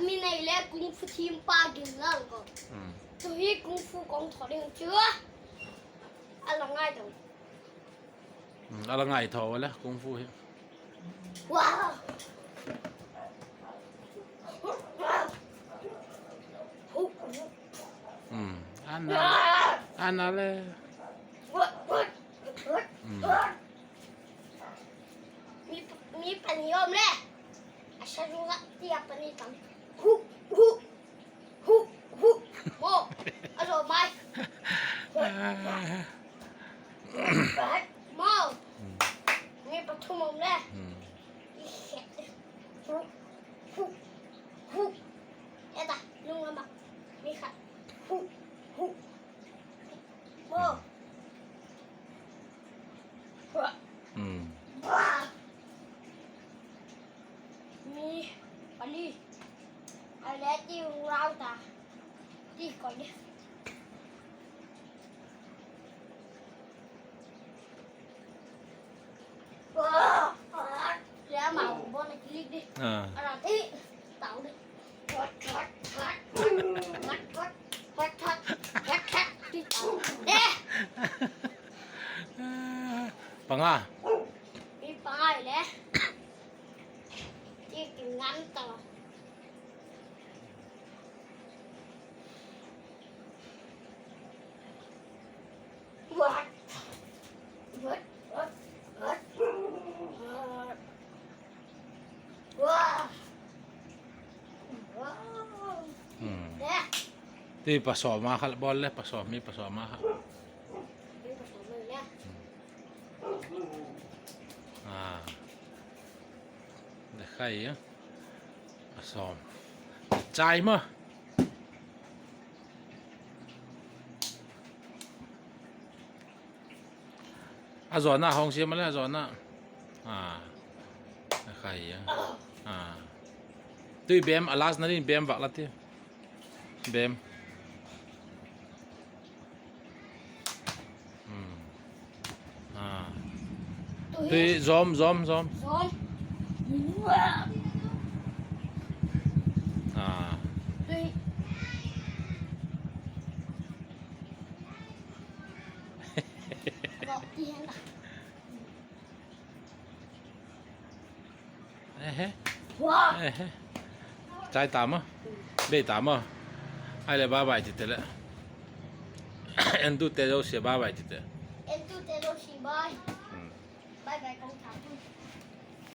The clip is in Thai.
mi này là功夫team 8件那个，对功夫讲台的chưa？啊，啷个的？อะไรไงทอวะละ功夫哇！อันนั้นเลยมีปัญญาไหมอาชาลูกที่อาปัญญาตั้งโอ้อร่อยไหมโม่มีปฐุมไหมเอ็ดลุงละมั้งมีค่ะโม่มีปันนี่อะไรที่เราตาที่ก่อนเนี่ยแล้วมาบนไอ้คลิกดิอะไรที่เต่าดิวัดที่เต่าเด้ปังอ่ะมีปลายเลยที่กินงั้นต่อวัดที่ผสมมาครับบอลเลยผสมมีผสมมาครับเด็กใครอ่ะผสมใจมั้ยจอนน่ะห้องเสียมาแล้วจอนน่ะใครอ่ะตุยเบมอลาสนั่นนี่เบมวักละที่เบมตุยซอมตุยใจตามอ่ะเบตามอ่ะไอ้เลยบ้าไปจิตเลยเอ็นดูเตโรเสียบ้าไปจิตเอ็นตูเตโรชิบายบายบายกองทัพ